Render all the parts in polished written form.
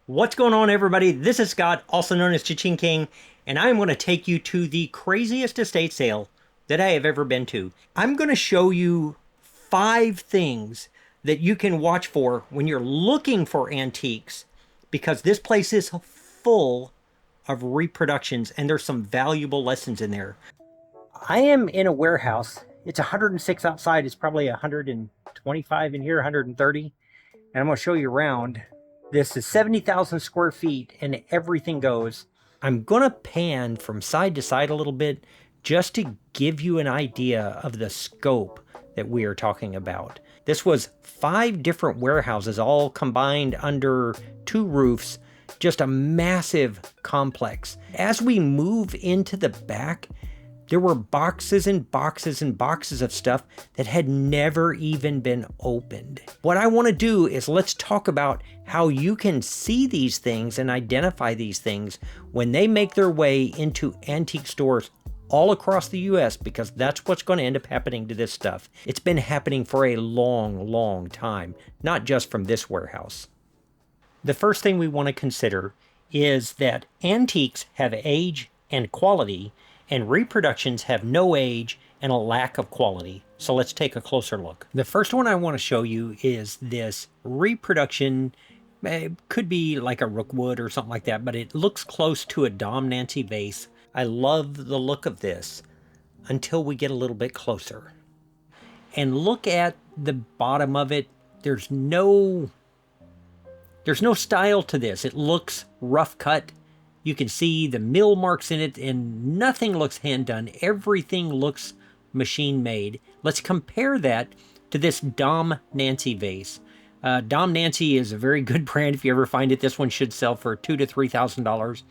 What's going on, everybody? This is Scott, also known as ChaChingKing, and I'm going to take you to the craziest estate sale that I have ever been to. I'm going to show you 5 things that you can watch for when you're looking for antiques, because this place is full of reproductions and there's some valuable lessons in there. I am in a warehouse. It's 106 outside. It's probably 125 in here, 130. And I'm going to show you around. This is 70,000 square feet and everything goes. I'm going to pan from side to side a little bit just to give you an idea of the scope that we are talking about. This was 5 different warehouses all combined under 2 roofs, just a massive complex. As we move into the back, there were boxes and boxes and boxes of stuff that had never even been opened. What I want to do is let's talk about how you can see these things and identify these things when they make their way into antique stores all across the US, because that's what's going to end up happening to this stuff. It's been happening for a long, long time, not just from this warehouse. The first thing we want to consider is that antiques have age and quality, and reproductions have no age and a lack of quality. So let's take a closer look. The first one I want to show you is this reproduction. It could be like a Rookwood or something like that, but it looks close to a Dom Nancy vase. I love the look of this until we get a little bit closer. And look at the bottom of it. There's no style to this. It looks rough cut. You can see the mill marks in it, and nothing looks hand done. Everything looks machine made. Let's compare that to this Dom Nancy vase. Dom Nancy is a very good brand. If you ever find it, this one should sell for $2,000 to $3,000.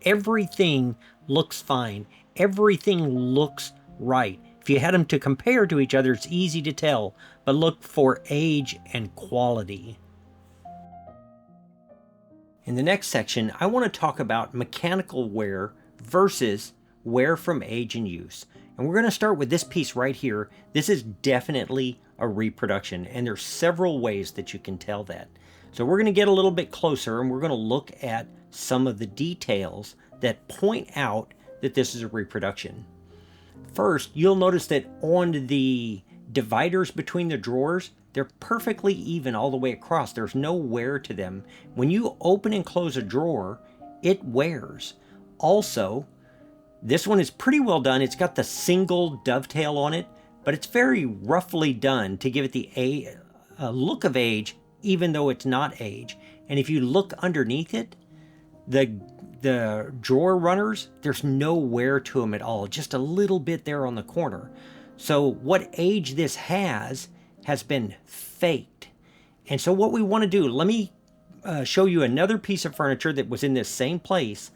Everything looks fine. Everything looks right. If you had them to compare to each other, it's easy to tell, but look for age and quality. In the next section, I want to talk about mechanical wear versus wear from age and use. And we're going to start with this piece right here. This is definitely a reproduction, and there's several ways that you can tell that. So we're going to get a little bit closer, and we're going to look at some of the details that point out that this is a reproduction. First, you'll notice that on the dividers between the drawers, they're perfectly even all the way across. There's no wear to them. When you open and close a drawer, it wears. Also, this one is pretty well done. It's got the single dovetail on it, but it's very roughly done to give it the look of age, even though it's not age. And if you look underneath it, the drawer runners, there's no wear to them at all, just a little bit there on the corner. So what age this has been faked. And so what we want to do, let me show you another piece of furniture that was in this same place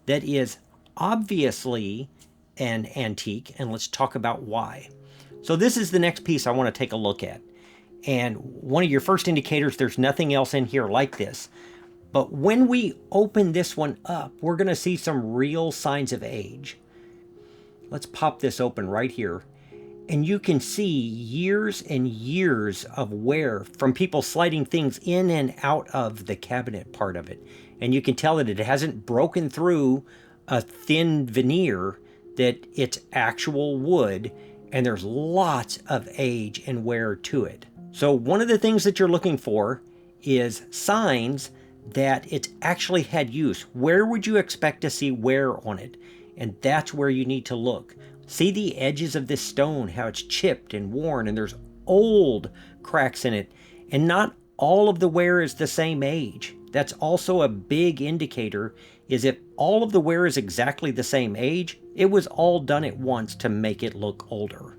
that is obviously an antique, and let's talk about why. So this is the next piece I want to take a look at. And one of your first indicators, there's nothing else in here like this. But when we open this one up, we're going to see some real signs of age. Let's pop this open right here. And you can see years and years of wear from people sliding things in and out of the cabinet part of it. And you can tell that it hasn't broken through a thin veneer, that it's actual wood, and there's lots of age and wear to it. So one of the things that you're looking for is signs that it's actually had use. Where would you expect to see wear on it? And that's where you need to look. See the edges of this stone, how it's chipped and worn, and there's old cracks in it. And not all of the wear is the same age. That's also a big indicator, is if all of the wear is exactly the same age, it was all done at once to make it look older.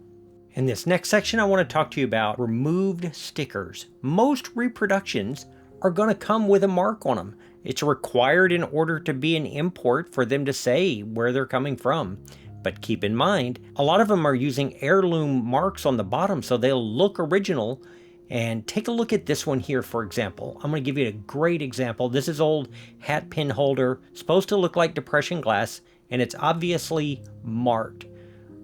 In this next section, I want to talk to you about removed stickers. Most reproductions are going to come with a mark on them. It's required in order to be an import for them to say where they're coming from. But keep in mind, a lot of them are using heirloom marks on the bottom, so they'll look original. And take a look at this one here, for example. I'm going to give you a great example. This is old hat pin holder, supposed to look like depression glass, and it's obviously marked.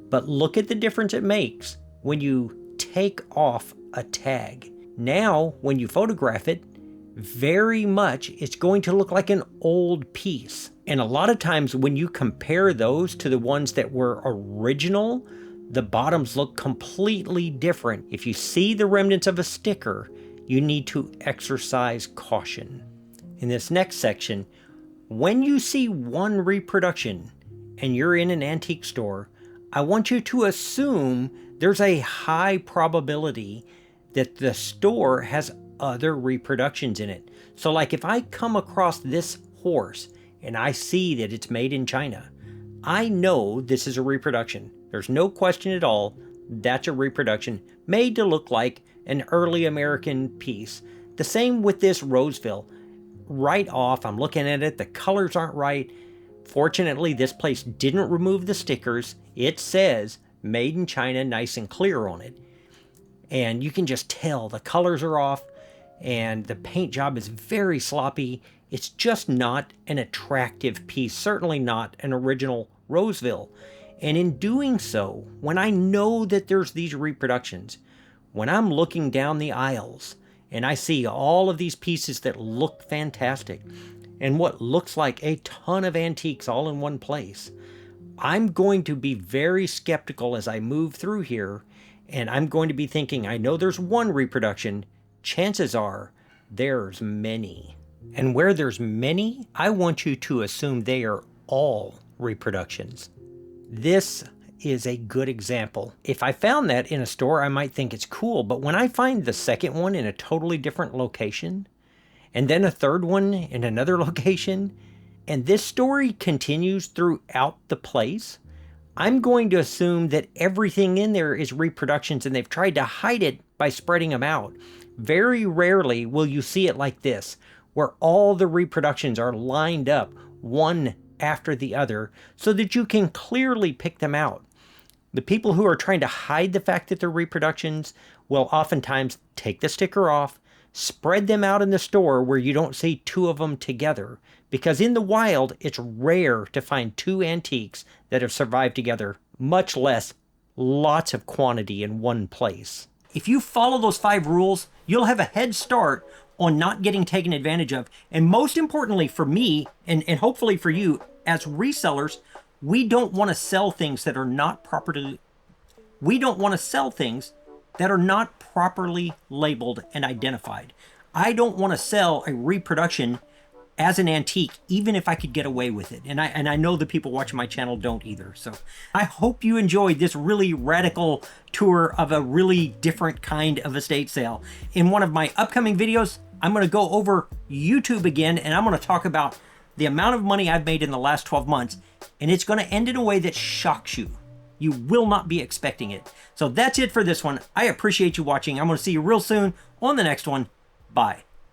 But look at the difference it makes when you take off a tag. Now, when you photograph it, very much it's going to look like an old piece. And a lot of times when you compare those to the ones that were original, the bottoms look completely different. If you see the remnants of a sticker, you need to exercise caution. In this next section, when you see one reproduction and you're in an antique store, I want you to assume there's a high probability that the store has other reproductions in it. So like if I come across this horse and I see that it's made in China, I know this is a reproduction. There's no question at all. That's a reproduction made to look like an early American piece. The same with this Roseville. Right off, I'm looking at it, the colors aren't right. Fortunately, this place didn't remove the stickers. It says made in China, nice and clear on it. And you can just tell the colors are off and the paint job is very sloppy. It's just not an attractive piece, certainly not an original Roseville. And in doing so, when I know that there's these reproductions, when I'm looking down the aisles and I see all of these pieces that look fantastic and what looks like a ton of antiques all in one place, I'm going to be very skeptical as I move through here, and I'm going to be thinking, I know there's one reproduction, chances are there's many. And where there's many, I want you to assume they are all reproductions. This is a good example. If I found that in a store, I might think it's cool, but when I find the second one in a totally different location, and then a third one in another location, and this story continues throughout the place, I'm going to assume that everything in there is reproductions and they've tried to hide it by spreading them out. Very rarely will you see it like this, where all the reproductions are lined up one after the other so that you can clearly pick them out. The people who are trying to hide the fact that they're reproductions will oftentimes take the sticker off, spread them out in the store where you don't see two of them together, because in the wild, it's rare to find two antiques that have survived together, much less lots of quantity in one place. If you follow those 5 rules, you'll have a head start on not getting taken advantage of. And most importantly for me, and hopefully for you, as resellers, we don't want to sell things that are not properly labeled and identified. I don't want to sell a reproduction as an antique, even if I could get away with it. And I know the people watching my channel don't either. So I hope you enjoyed this really radical tour of a really different kind of estate sale. In one of my upcoming videos, I'm going to go over YouTube again, and I'm going to talk about the amount of money I've made in the last 12 months, and it's going to end in a way that shocks you. You will not be expecting it. So that's it for this one. I appreciate you watching. I'm going to see you real soon on the next one. Bye.